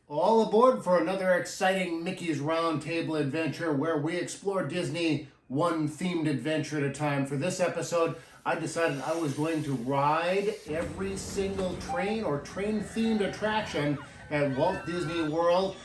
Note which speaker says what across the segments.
Speaker 1: All aboard for another exciting Mickey's Roundtable adventure where we explore Disney one themed adventure at a time. For this episode, I decided I was going to ride every single train or train-themed attraction at Walt Disney World.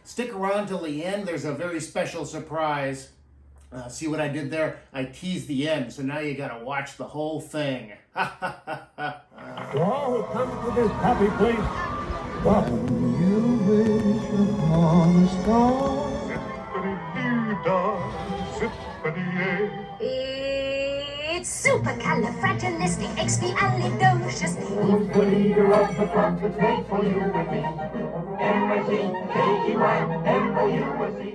Speaker 1: Stick around till the end. There's a very special surprise. See what I did there? I teased the end, so now you gotta watch the whole thing.
Speaker 2: To all who come to this happy place, what you wish upon a star?
Speaker 3: It's supercalifragilisticexpialidocious.
Speaker 2: Who's the leader of the front that's made for you and me? M-I-C-K-E-Y-M-O-U-S-E.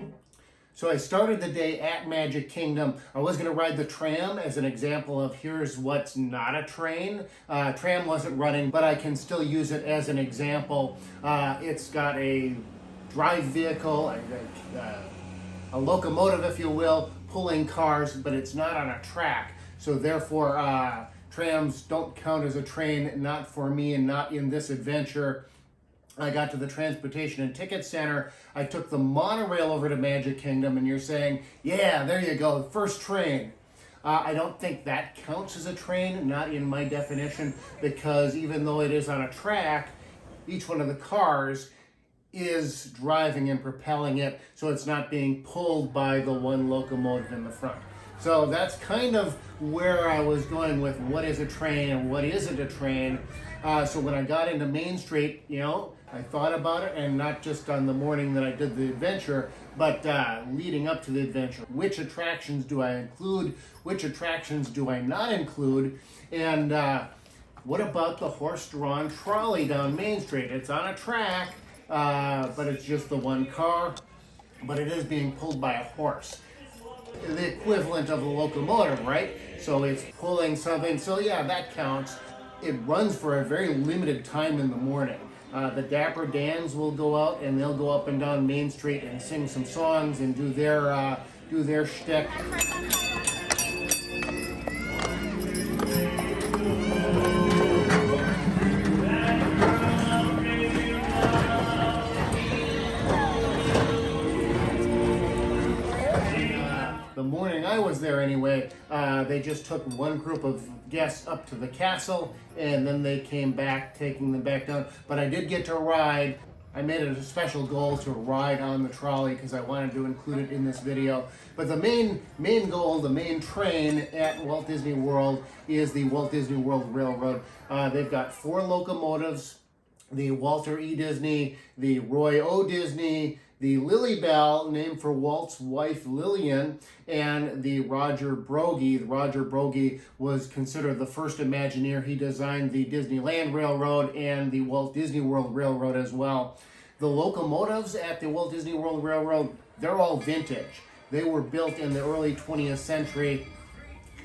Speaker 1: So I started the day at Magic Kingdom. I was going to ride the tram as an example of here's what's not a train. Tram wasn't running, but I can still use it as an example. It's got a drive vehicle, a locomotive, if you will, pulling cars, but it's not on a track. So therefore, trams don't count as a train, not for me and not in this adventure. I got to the Transportation and Ticket Center. I took the monorail over to Magic Kingdom, and you're saying, yeah, there you go, first train. I don't think that counts as a train, not in my definition, because even though it is on a track, each one of the cars is driving and propelling it, so it's not being pulled by the one locomotive in the front. So that's kind of where I was going with what is a train and what isn't a train. So when I got into Main Street, I thought about it, and not just on the morning that I did the adventure, but leading up to the adventure. Which attractions do I include? Which attractions do I not include? And what about the horse-drawn trolley down Main Street? It's on a track, but it's just the one car, but it is being pulled by a horse. The equivalent of a locomotive, right? So it's pulling something. So yeah, that counts. It runs for a very limited time in the morning. The Dapper Dans will go out and they'll go up and down Main Street and sing some songs and do their shtick. The morning I was there anyway, they just took one group of guests up to the castle and then they came back, taking them back down. But I did get to ride. I made it a special goal to ride on the trolley because I wanted to include it in this video. But the main goal, the main train at Walt Disney World is the Walt Disney World Railroad. They've got 4 locomotives, the Walter E. Disney, the Roy O. Disney, the Lily Bell, named for Walt's wife Lillian, and the Roger Brogy. The Roger Brogy was considered the first Imagineer. He designed the Disneyland Railroad and the Walt Disney World Railroad as well. The locomotives at the Walt Disney World Railroad, they're all vintage. They were built in the early 20th century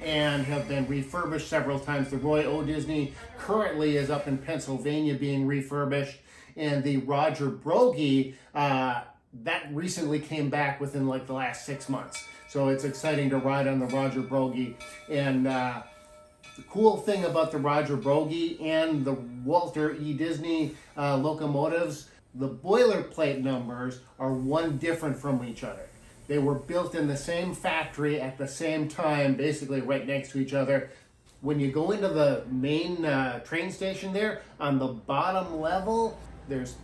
Speaker 1: and have been refurbished several times. The Roy O. Disney currently is up in Pennsylvania being refurbished, and the Roger Brogy, that recently came back within like the last 6 months. So it's exciting to ride on the Roger Brogy. And the cool thing about the Roger Brogy and the Walter E. Disney locomotives, the boilerplate numbers are one different from each other. They were built in the same factory at the same time, basically right next to each other. When you go into the main train station there, on the bottom level, there's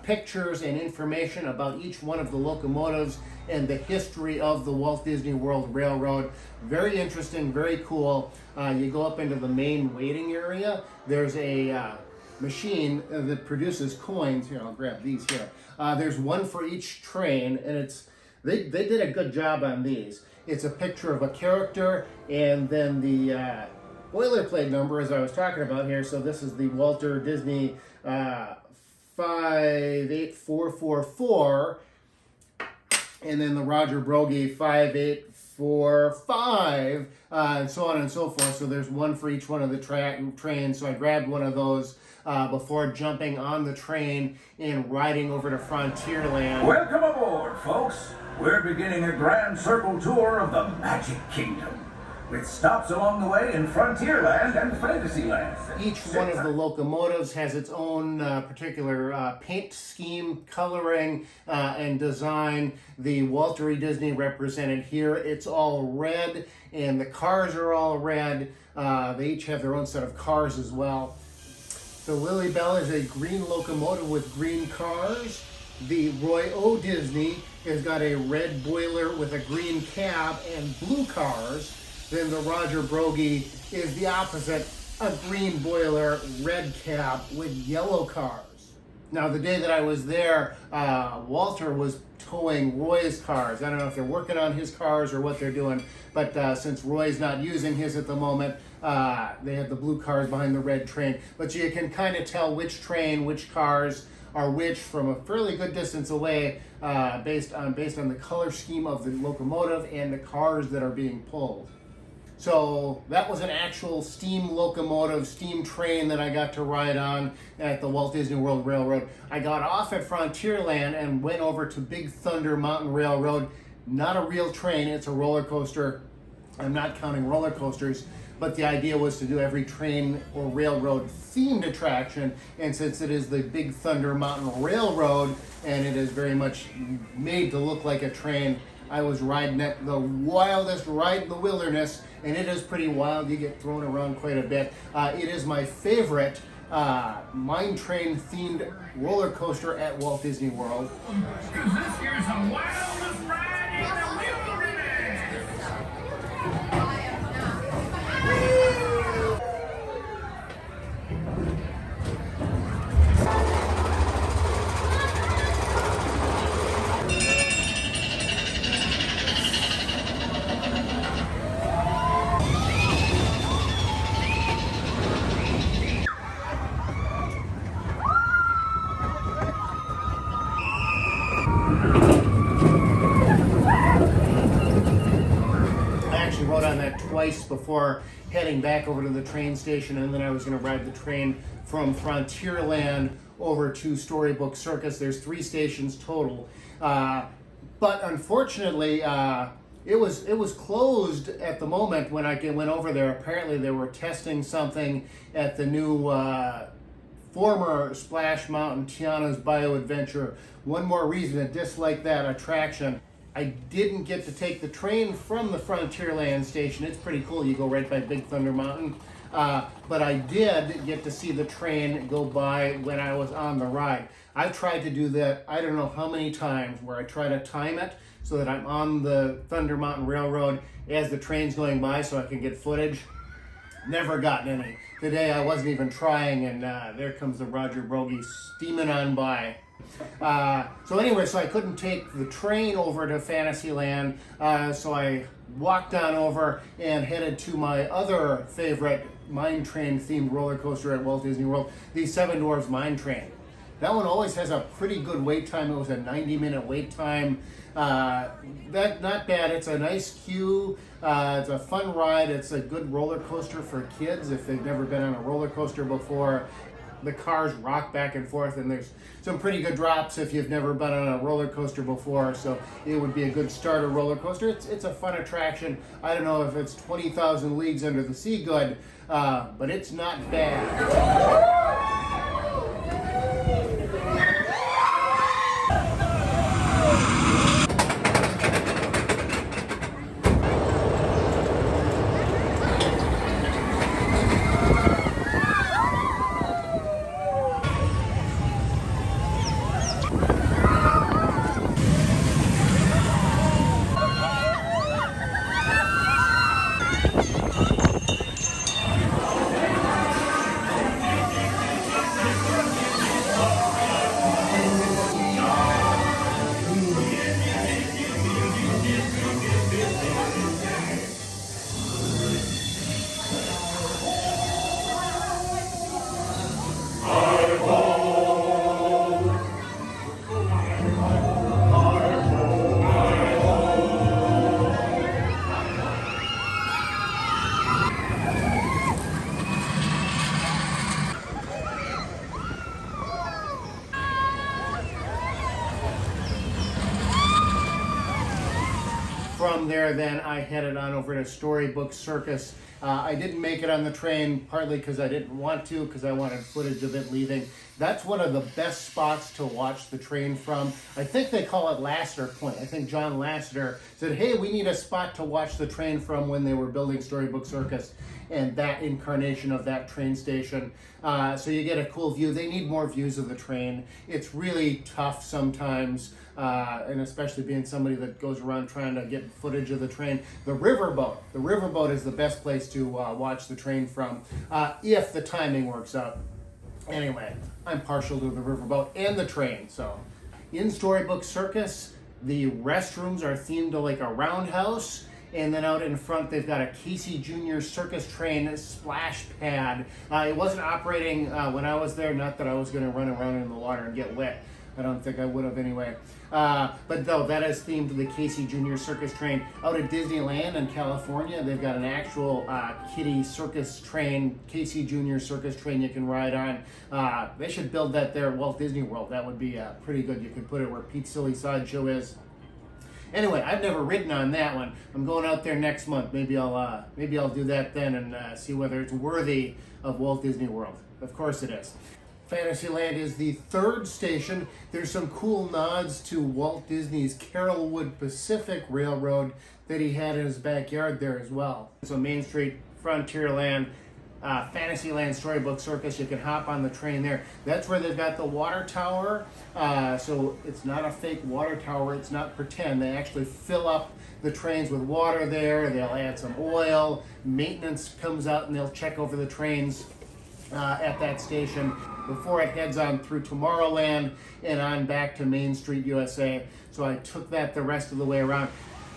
Speaker 1: pictures and information about each one of the locomotives and the history of the Walt Disney World Railroad. Very interesting, very cool. You go up into the main waiting area. There's a machine that produces coins. Here, I'll grab these here. There's one for each train, and they did a good job on these. It's a picture of a character, and then the boilerplate number, as I was talking about here. So this is the Walter Disney 58444, and then the Roger Brogy 5845, and so on and so forth. So there's one for each one of the trains. So I grabbed one of those before jumping on the train and riding over to Frontierland.
Speaker 4: Welcome aboard, folks. We're beginning a grand circle tour of the Magic Kingdom. with stops along the way in Frontierland and Fantasyland.
Speaker 1: Each one of the locomotives has its own particular paint scheme, coloring, and design. The Walt Disney represented here, it's all red, and the cars are all red. They each have their own set of cars as well. The Lily Bell is a green locomotive with green cars. The Roy O. Disney has got a red boiler with a green cab and blue cars. Then the Roger Brogy is the opposite, a green boiler, red cab with yellow cars. Now the day that I was there, Walter was towing Roy's cars. I don't know if they're working on his cars or what they're doing, but since Roy's not using his at the moment, they have the blue cars behind the red train. But you can kind of tell which train, which cars are which from a fairly good distance away, based on the color scheme of the locomotive and the cars that are being pulled. So that was an actual steam locomotive, steam train that I got to ride on at the Walt Disney World Railroad. I got off at Frontierland and went over to Big Thunder Mountain Railroad. Not a real train, it's a roller coaster. I'm not counting roller coasters, but the idea was to do every train or railroad themed attraction. And since it is the Big Thunder Mountain Railroad and it is very much made to look like a train, I was riding it, the wildest ride in the wilderness, and it is pretty wild. You get thrown around quite a bit. It is my favorite mine train themed roller coaster at Walt Disney World.
Speaker 4: Because this here's the wildest ride in the wilderness!
Speaker 1: On that twice before heading back over to the train station, and then I was going to ride the train from Frontierland over to Storybook Circus. There's 3 stations total, but unfortunately it was closed at the moment when I went over there. Apparently they were testing something at the new former Splash Mountain Tiana's Bio Adventure. One more reason to dislike that attraction. I didn't get to take the train from the Frontierland station. It's pretty cool. You go right by Big Thunder Mountain. But I did get to see the train go by when I was on the ride. I've tried to do that I don't know how many times, where I try to time it so that I'm on the Thunder Mountain Railroad as the train's going by so I can get footage. Never gotten any. Today I wasn't even trying, and there comes the Roger Brogy steaming on by. So anyway, so I couldn't take the train over to Fantasyland, so I walked on over and headed to my other favorite mine train themed roller coaster at Walt Disney World, the Seven Dwarfs Mine Train. That one always has a pretty good wait time. It was a 90-minute wait time. That not bad. It's a nice queue. It's a fun ride. It's a good roller coaster for kids if they've never been on a roller coaster before. The cars rock back and forth, and there's some pretty good drops if you've never been on a roller coaster before, so it would be a good starter roller coaster. It's a fun attraction. I don't know if it's 20,000 Leagues Under the Sea good, but it's not bad. From there, then I headed on over to Storybook Circus. I didn't make it on the train, partly because I didn't want to, because I wanted footage of it leaving. That's one of the best spots to watch the train from. I think they call it Lasseter Point. I think John Lasseter said, hey, we need a spot to watch the train from when they were building Storybook Circus, and that incarnation of that train station. So you get a cool view. They need more views of the train. It's really tough sometimes, and especially being somebody that goes around trying to get footage of the train. The riverboat is the best place to watch the train from, if the timing works out. Anyway, I'm partial to the riverboat and the train. So in Storybook Circus, the restrooms are themed to like a roundhouse, and then out in front they've got a Casey Jr. Circus train splash pad. It wasn't operating when I was there, not that I was going to run around in the water and get wet. I don't think I would have anyway. But though that is themed to the Casey Jr. Circus train. Out at Disneyland in California, they've got an actual kiddie circus train, Casey Jr. Circus train you can ride on. They should build that there at Walt Disney World. That would be pretty good. You could put it where Pete's Silly Sideshow is. Anyway, I've never ridden on that one. I'm going out there next month. Maybe I'll do that then and see whether it's worthy of Walt Disney World. Of course it is. Fantasyland is the third station. There's some cool nods to Walt Disney's Carolwood Pacific Railroad that he had in his backyard there as well. So Main Street, Frontierland, Fantasyland, Storybook Circus, you can hop on the train there. That's where they've got the water tower. So it's not a fake water tower, it's not pretend. They actually fill up the trains with water there. They'll add some oil. Maintenance comes out and they'll check over the trains at that station before it heads on through Tomorrowland and on back to Main Street, USA. So I took that the rest of the way around.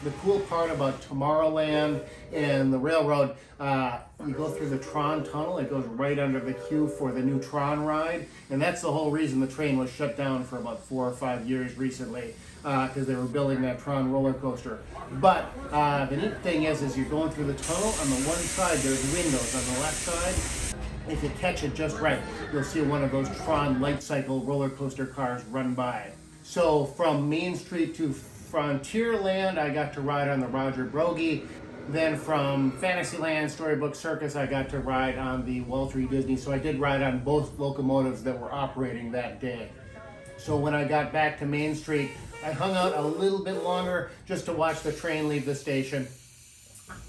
Speaker 1: The cool part about Tomorrowland and the railroad, you go through the Tron tunnel. It goes right under the queue for the new Tron ride. And that's the whole reason the train was shut down for about 4 or 5 years recently, because they were building that Tron roller coaster. But the neat thing is you're going through the tunnel. On the one side, there's windows. On the left side, if you catch it just right, you'll see one of those Tron light cycle roller coaster cars run by. So from Main Street to Frontierland, I got to ride on the Roger Brogy. Then from Fantasyland, Storybook Circus, I got to ride on the Walt Disney. So I did ride on both locomotives that were operating that day. So when I got back to Main Street, I hung out a little bit longer just to watch the train leave the station.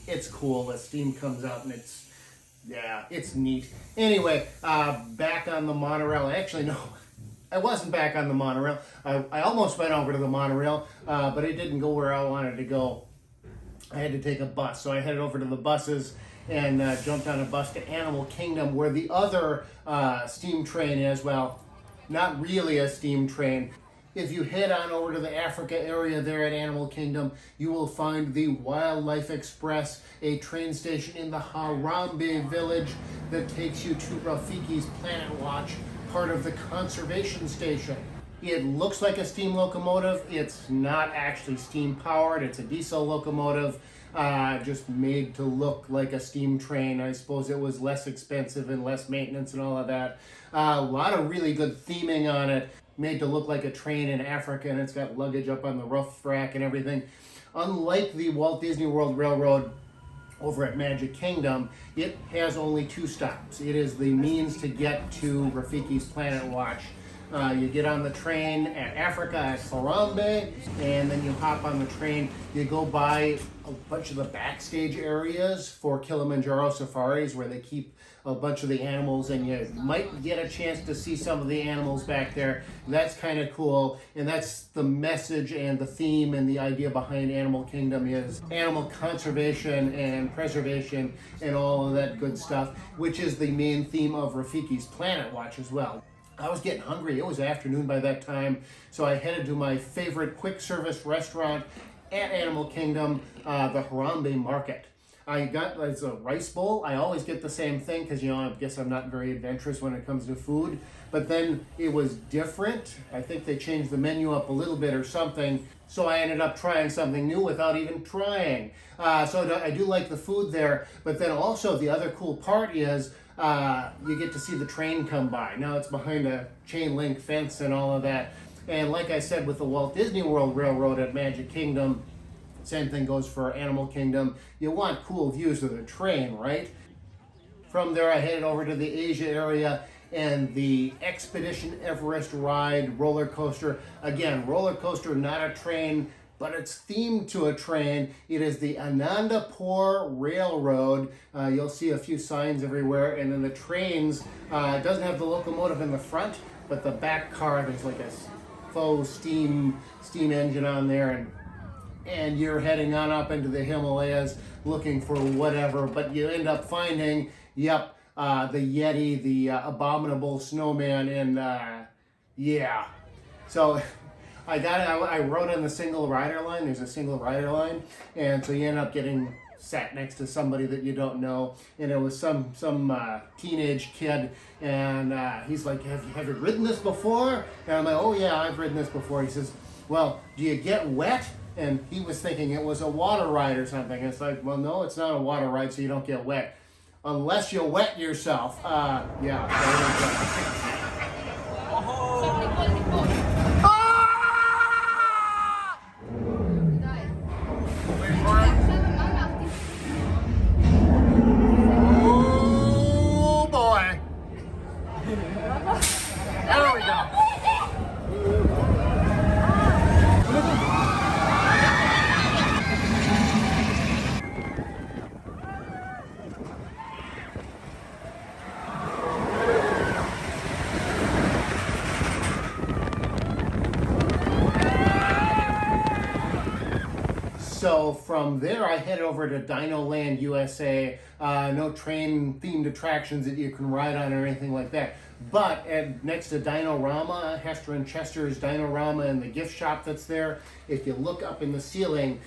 Speaker 1: It's cool. The steam comes out and it's neat. Anyway, back on the monorail. Actually, no, I wasn't back on the monorail. I almost went over to the monorail, but it didn't go where I wanted to go. I had to take a bus. So I headed over to the buses and jumped on a bus to Animal Kingdom, where the other steam train is. Well, not really a steam train. If you head on over to the Africa area there at Animal Kingdom, you will find the Wildlife Express, a train station in the Harambe village that takes you to Rafiki's Planet Watch, part of the conservation station. It looks like a steam locomotive. It's not actually steam powered. It's a diesel locomotive, just made to look like a steam train. I suppose it was less expensive and less maintenance and all of that. A lot of really good theming on it, made to look like a train in Africa, and it's got luggage up on the roof rack and everything. Unlike the Walt Disney World Railroad over at Magic Kingdom, it has only 2 stops. It is the means to get to Rafiki's Planet Watch. You get on the train at Africa at Harambe, and then you hop on the train. You go by a bunch of the backstage areas for Kilimanjaro safaris, where they keep a bunch of the animals, and you might get a chance to see some of the animals back there. That's kind of cool, and that's the message and the theme and the idea behind Animal Kingdom is animal conservation and preservation and all of that good stuff, which is the main theme of Rafiki's Planet Watch as well. I was getting hungry. It was afternoon by that time, so I headed to my favorite quick service restaurant at Animal Kingdom, the Harambe Market. I got as a rice bowl. I always get the same thing because, I guess I'm not very adventurous when it comes to food. But then it was different. I think they changed the menu up a little bit or something. So I ended up trying something new without even trying. So I do like the food there. But then also the other cool part is you get to see the train come by. Now it's behind a chain link fence and all of that. And like I said, with the Walt Disney World Railroad at Magic Kingdom, Same thing goes for Animal Kingdom. You want cool views of the train, right? From there, I headed over to the Asia area and the Expedition Everest ride roller coaster. Again, roller coaster, not a train, but it's themed to a train. It is the Anandapur Railroad. You'll see a few signs everywhere, and then the trains, it doesn't have the locomotive in the front, but the back car, there's like a faux steam engine on there, and you're heading on up into the Himalayas looking for whatever, but you end up finding, yep, the Yeti, the abominable snowman, and yeah. So I rode on the single rider line. There's a single rider line, and so you end up getting sat next to somebody that you don't know, and it was some teenage kid, and he's like, have you ridden this before? And I'm like, oh yeah, I've ridden this before. He says, well, do you get wet? And he was thinking it was a water ride or something. And it's like, well, no, it's not a water ride, so you don't get wet. Unless you wet yourself. Yeah. Oh, boy. There we go. So from there, I head over to Dino Land, USA. No train-themed attractions that you can ride on or anything like that. But next to Dino-Rama, Hester and Chester's Dino-Rama, and the gift shop that's there, if you look up in the ceiling,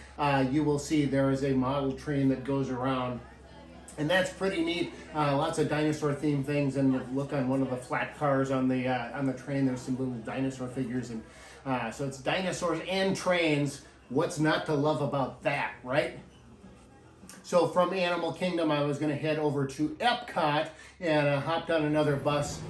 Speaker 1: you will see there is a model train that goes around. And that's pretty neat. Lots of dinosaur-themed things, and look on one of the flat cars on the train. There's some little dinosaur figures, and so it's dinosaurs and trains. What's not to love about that, right? So from Animal Kingdom, I was going to head over to Epcot, and I hopped on another bus.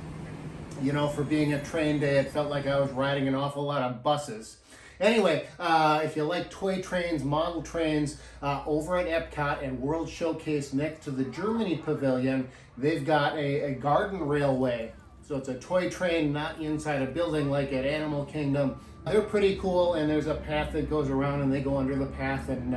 Speaker 1: You know, for being a train day, it felt like I was riding an awful lot of buses. Anyway, if you like toy trains, model trains, over at Epcot and World Showcase next to the Germany Pavilion, they've got a garden railway. So it's a toy train, not inside a building like at Animal Kingdom. They're pretty cool, and there's a path that goes around, and they go under the path, and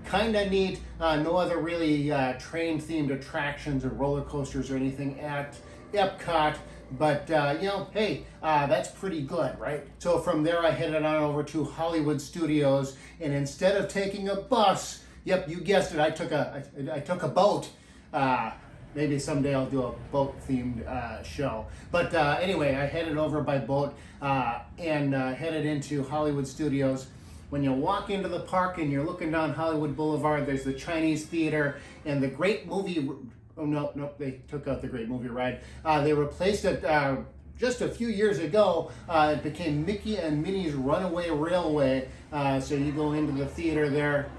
Speaker 1: kind of neat. No other really train-themed attractions or roller coasters or anything at Epcot. But, you know, hey, that's pretty good, right? So from there, I headed on over to Hollywood Studios, and instead of taking a bus, yep, you guessed it, I took a boat. Maybe someday I'll do a boat-themed show. But anyway, I headed over by boat and headed into Hollywood Studios. When you walk into the park and you're looking down Hollywood Boulevard, there's the Chinese Theater and the Great Movie. Oh no, they took out the Great Movie Ride. They replaced it just a few years ago. It became Mickey and Minnie's Runaway Railway. So you go into the theater there,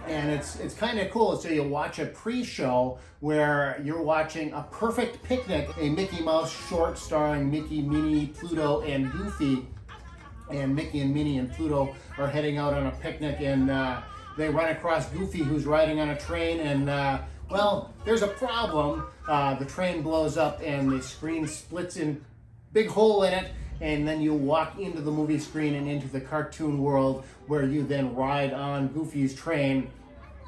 Speaker 1: and it's kind of cool. So you watch a pre-show where you're watching A Perfect Picnic, a Mickey Mouse short starring Mickey, Minnie, Pluto, and Goofy. And Mickey and Minnie and Pluto are heading out on a picnic, and they run across Goofy, who's riding on a train, and well, there's a problem. The train blows up and the screen splits in, big hole in it, and then you walk into the movie screen and into the cartoon world where you then ride on Goofy's train.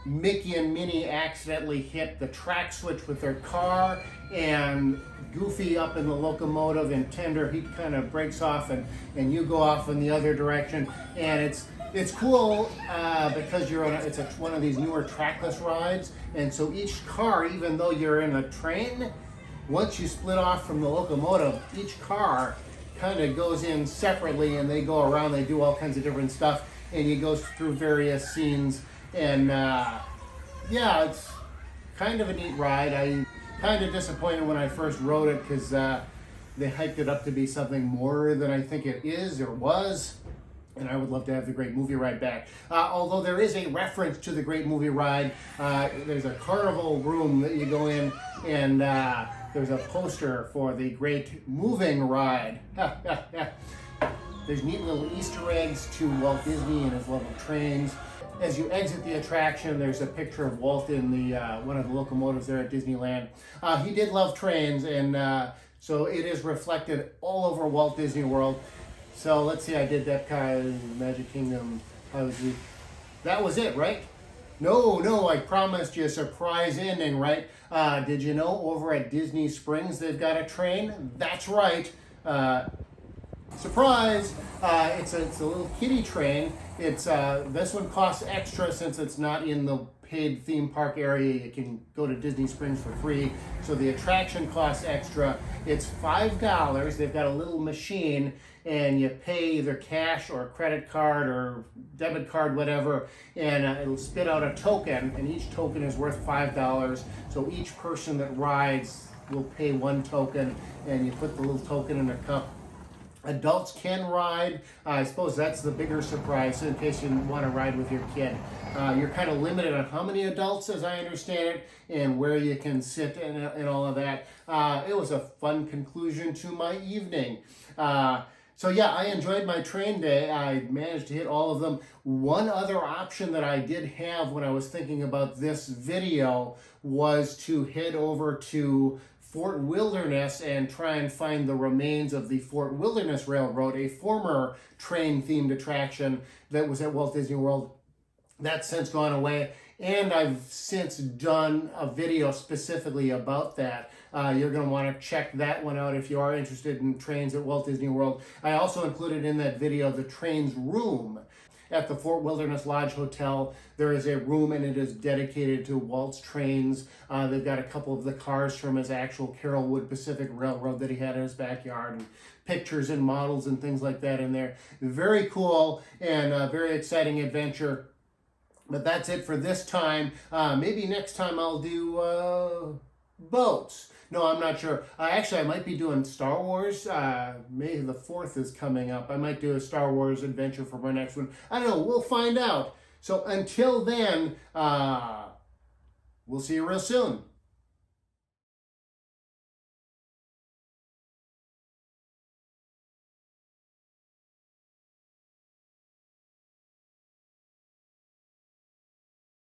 Speaker 1: Mickey and Minnie accidentally hit the track switch with their car, and Goofy up in the locomotive, and Tender, he kind of breaks off, and you go off in the other direction. And it's cool because you're on it's one of these newer trackless rides, and so each car, even though you're in a train, once you split off from the locomotive, each car kind of goes in separately, and they go around, they do all kinds of different stuff, and you go through various scenes. And yeah, it's kind of a neat ride. I kind of disappointed when I first rode it because they hyped it up to be something more than I think it is or was. And I would love to have the Great Movie Ride back. Although there is a reference to the Great Movie Ride. There's a carnival room that you go in, and there's a poster for the Great Moving Ride. There's neat little Easter eggs to Walt Disney and his love of trains. as you exit the attraction, there's a picture of Walt in the one of the locomotives there at Disneyland. He did love trains, and so it is reflected all over Walt Disney World. So let's see, I did that Magic Kingdom. That was it, right? No, I promised you a surprise ending, right? Did you know over at Disney Springs they've got a train? That's right. Surprise! It's a little kiddie train. It's this one costs extra since it's not in the paid theme park area. You can go to Disney Springs for free, so the attraction costs extra. It's $5. They've got a little machine, and you pay either cash or a credit card or debit card, whatever, and it'll spit out a token, and each token is worth $5. So each person that rides will pay one token, and you put the little token in a cup. Adults can ride. I suppose that's the bigger surprise in case you want to ride with your kid. You're kind of limited on how many adults, as I understand it, and where you can sit and all of that. It was a fun conclusion to my evening. So yeah, I enjoyed my train day. I managed to hit all of them. One other option that I did have when I was thinking about this video was to head over to Fort Wilderness and try and find the remains of the Fort Wilderness Railroad, a former train-themed attraction that was at Walt Disney World. That's since gone away, and I've since done a video specifically about that. You're going to want to check that one out if you are interested in trains at Walt Disney World. I also included in that video the train's room. At the Fort Wilderness Lodge Hotel, there is a room, and it is dedicated to Walt's trains. They've got a couple of the cars from his actual Carrollwood Pacific Railroad that he had in his backyard, and pictures and models and things like that in there. Very cool and a very exciting adventure. But that's it for this time. Maybe next time I'll do boats. No, I'm not sure. Actually, I might be doing Star Wars. May the 4th is coming up. I might do a Star Wars adventure for my next one. I don't know. We'll find out. So until then, we'll see you real soon.